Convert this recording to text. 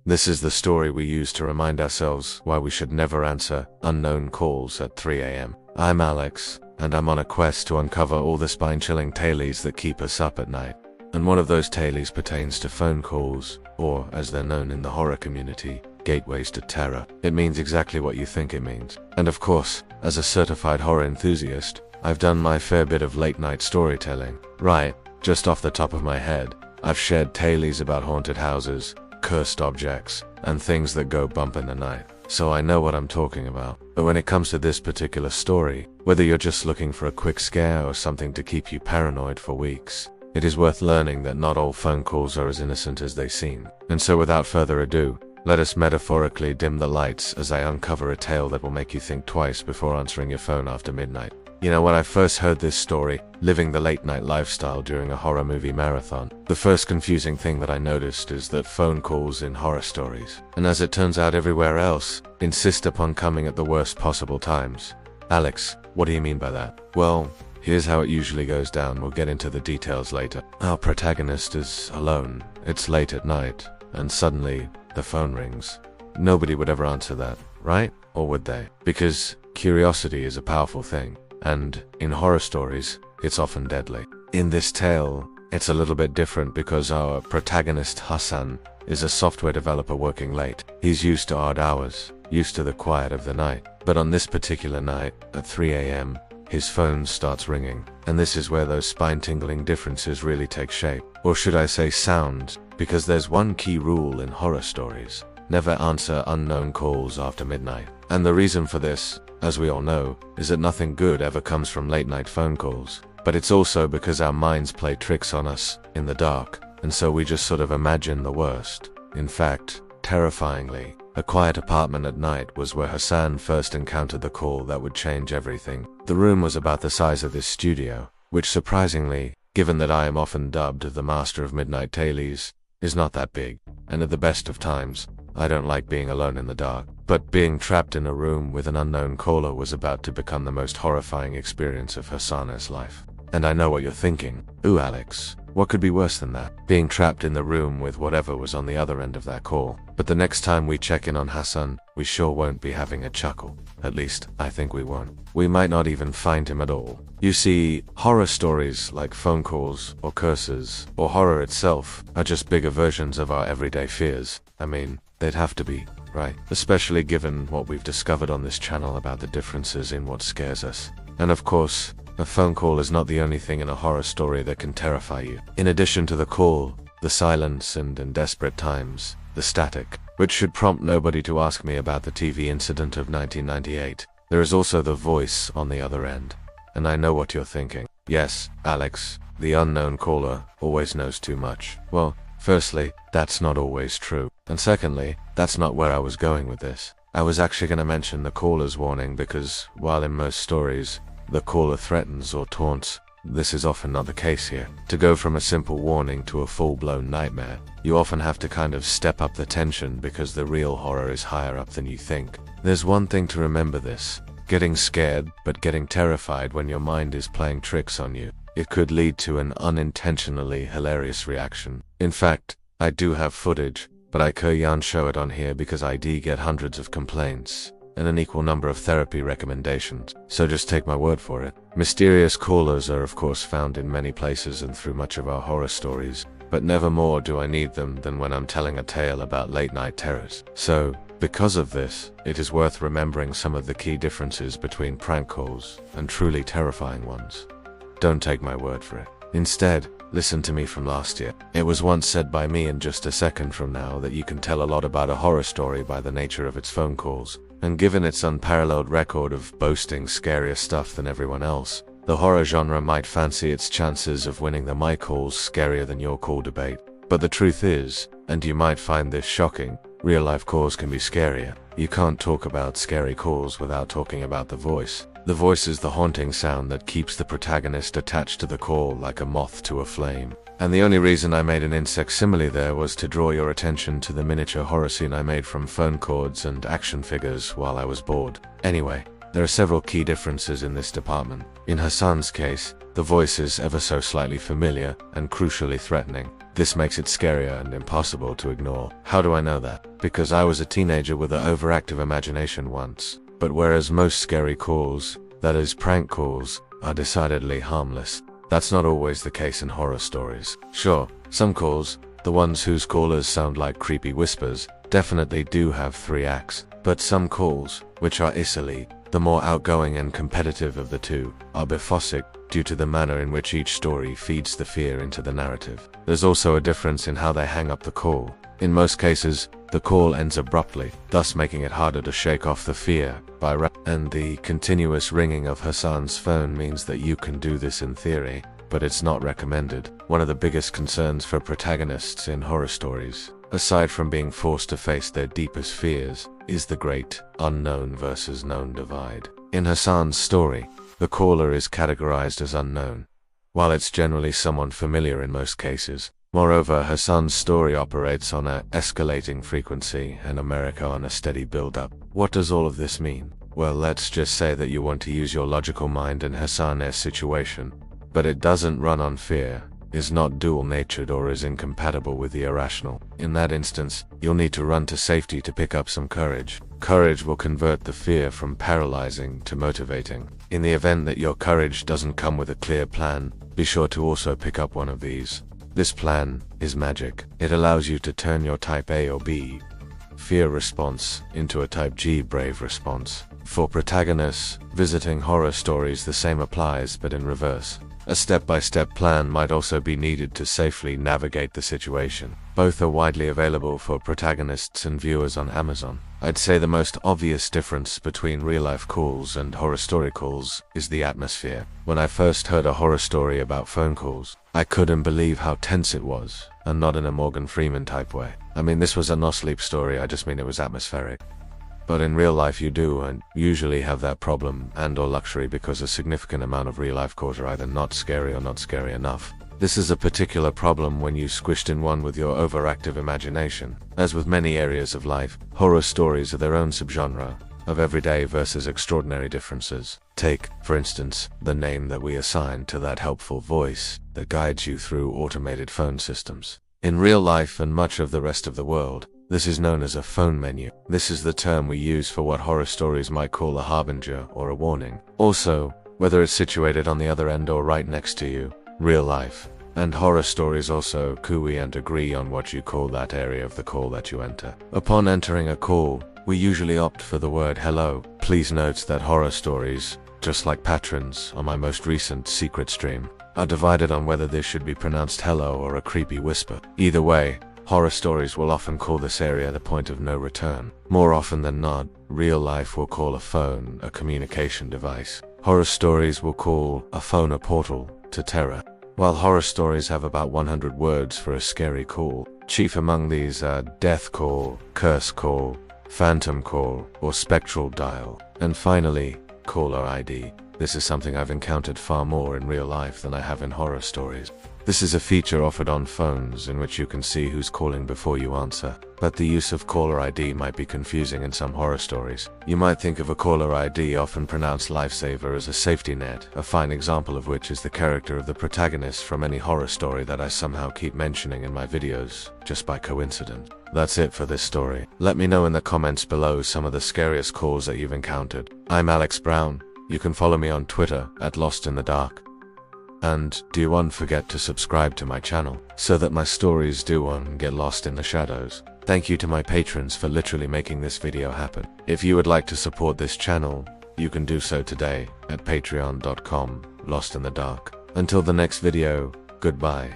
This is the story we use to remind ourselves why we should never answer unknown calls at 3 a.m. I'm Alex, and I'm on a quest to uncover all the spine-chilling tailies that keep us up at night. And one of those tailies pertains to phone calls, or as they're known in the horror community, gateways to terror. It means exactly what you think it means. And of course, as a certified horror enthusiast, I've done my fair bit of late-night storytelling. Right, just off the top of my head, I've shared tailies about haunted houses, cursed objects, and things that go bump in the night. So I know what I'm talking about. But when it comes to this particular story, whether you're just looking for a quick scare or something to keep you paranoid for weeks, it is worth learning that not all phone calls are as innocent as they seem. And so without further ado, let us metaphorically dim the lights as I uncover a tale that will make you think twice before answering your phone after midnight. You know, when I first heard this story, living the late-night lifestyle during a horror movie marathon, the first confusing thing that I noticed is that phone calls in horror stories, and as it turns out everywhere else, insist upon coming at the worst possible times. Alex, what do you mean by that? Well, here's how it usually goes down. We'll get into the details later. Our protagonist is alone. It's late at night, and suddenly the phone rings. Nobody would ever answer that, right? Or would they? Because curiosity is a powerful thing. And in horror stories, it's often deadly. In this tale, it's a little bit different because our protagonist Hassan is a software developer working late. He's used to odd hours, used to the quiet of the night. But on this particular night, at 3 a.m., his phone starts ringing. And this is where those spine-tingling differences really take shape. Or should I say sound, because there's one key rule in horror stories. Never answer unknown calls after midnight. And the reason for this, as we all know, is that nothing good ever comes from late-night phone calls. But it's also because our minds play tricks on us in the dark, and so we just sort of imagine the worst. In fact, terrifyingly, a quiet apartment at night was where Hassan first encountered the call that would change everything. The room was about the size of this studio, which surprisingly, given that I am often dubbed the master of midnight tailies, is not that big, and at the best of times, I don't like being alone in the dark. But being trapped in a room with an unknown caller was about to become the most horrifying experience of Hassan's life. And I know what you're thinking. Ooh, Alex, what could be worse than that? Being trapped in the room with whatever was on the other end of that call. But the next time we check in on Hassan, we sure won't be having a chuckle. At least, I think we won't. We might not even find him at all. You see, horror stories like phone calls or curses or horror itself are just bigger versions of our everyday fears. I mean, they'd have to be, right? Especially given what we've discovered on this channel about the differences in what scares us. And of course, a phone call is not the only thing in a horror story that can terrify you. In addition to the call, the silence, and in desperate times, the static, which should prompt nobody to ask me about the TV incident of 1998. There is also the voice on the other end. And I know what you're thinking. Yes, Alex, the unknown caller always knows too much. Well, firstly, that's not always true. And secondly, that's not where I was going with this. I was actually going to mention the caller's warning because, while in most stories, the caller threatens or taunts, this is often not the case here. To go from a simple warning to a full-blown nightmare, you often have to kind of step up the tension because the real horror is higher up than you think. There's one thing to remember this. Getting scared, but getting terrified when your mind is playing tricks on you. It could lead to an unintentionally hilarious reaction. In fact, I do have footage, but I can't show it on here because I do get hundreds of complaints and an equal number of therapy recommendations. So just take my word for it. Mysterious callers are of course found in many places and through much of our horror stories, but never more do I need them than when I'm telling a tale about late-night terrors. So, because of this, it is worth remembering some of the key differences between prank calls and truly terrifying ones. Don't take my word for it. Instead, listen to me from last year. It was once said by me in just a second from now that you can tell a lot about a horror story by the nature of its phone calls. And given its unparalleled record of boasting scarier stuff than everyone else, the horror genre might fancy its chances of winning the my calls scarier than your call debate. But the truth is, and you might find this shocking, real-life calls can be scarier. You can't talk about scary calls without talking about the voice. The voice is the haunting sound that keeps the protagonist attached to the call like a moth to a flame. And the only reason I made an insect simile there was to draw your attention to the miniature horror scene I made from phone cords and action figures while I was bored. Anyway, There are several key differences in this department. In Hassan's case, the voice is ever so slightly familiar and crucially threatening. This makes it scarier and impossible to ignore. How do I know that? Because I was a teenager with an overactive imagination once. But whereas most scary calls, that is prank calls, are decidedly harmless, that's not always the case in horror stories. Sure, some calls, the ones whose callers sound like creepy whispers, definitely do have 3 acts. But some calls, which are easily the more outgoing and competitive of the two, are biphasic due to the manner in which each story feeds the fear into the narrative. There's also a difference in how they hang up the call. In most cases, the call ends abruptly, thus making it harder to shake off the fear and the continuous ringing of Hassan's phone means that you can do this in theory, but it's not recommended. One of the biggest concerns for protagonists in horror stories, aside from being forced to face their deepest fears, is the great unknown versus known divide. In Hassan's story, the caller is categorized as unknown, while it's generally someone familiar in most cases. Moreover, Hassan's story operates on an escalating frequency and America on a steady build-up. What does all of this mean? Well, let's just say that you want to use your logical mind in Hassan's situation, but it doesn't run on fear, is not dual-natured, or is incompatible with the irrational. In that instance, you'll need to run to safety to pick up some courage. Courage will convert the fear from paralyzing to motivating. In the event that your courage doesn't come with a clear plan, be sure to also pick up one of these. This plan is magic. It allows you to turn your type A or B fear response into a type G brave response. For protagonists visiting horror stories, the same applies, but in reverse. A step-by-step plan might also be needed to safely navigate the situation. Both are widely available for protagonists and viewers on Amazon. I'd say the most obvious difference between real-life calls and horror story calls is the atmosphere. When I first heard a horror story about phone calls, I couldn't believe how tense it was, and not in a Morgan Freeman type way. I mean, this was a no-sleep story, I just mean it was atmospheric. But in real life you do and usually have that problem and or luxury because a significant amount of real life calls are either not scary or not scary enough. This is a particular problem when you squished in one with your overactive imagination. As with many areas of life, horror stories are their own subgenre of everyday versus extraordinary differences. Take, for instance, the name that we assign to that helpful voice that guides you through automated phone systems. In real life and much of the rest of the world, this is known as a phone menu. This is the term we use for what horror stories might call a harbinger or a warning. Also, whether it's situated on the other end or right next to you, real life and horror stories also cooey and agree on what you call that area of the call that you enter. Upon entering a call, we usually opt for the word hello. Please note that horror stories, just like patrons on my most recent secret stream, are divided on whether this should be pronounced hello or a creepy whisper. Either way, horror stories will often call this area the point of no return. More often than not, real life will call a phone a communication device. Horror stories will call a phone a portal to terror. While horror stories have about 100 words for a scary call, chief among these are death call, curse call, phantom call, or spectral dial. And finally, caller ID. This is something I've encountered far more in real life than I have in horror stories. This is a feature offered on phones in which you can see who's calling before you answer. But the use of caller ID might be confusing in some horror stories. You might think of a caller ID, often pronounced lifesaver, as a safety net, a fine example of which is the character of the protagonist from any horror story that I somehow keep mentioning in my videos, just by coincidence. That's it for this story. Let me know in the comments below some of the scariest calls that you've encountered. I'm Alex Brown. You can follow me on Twitter at Lost in the Dark. And do one forget to subscribe to my channel, so that my stories do one get lost in the shadows. Thank you to my patrons for literally making this video happen. If you would like to support this channel, you can do so today at patreon.com/lostinthedark. Until the next video, goodbye.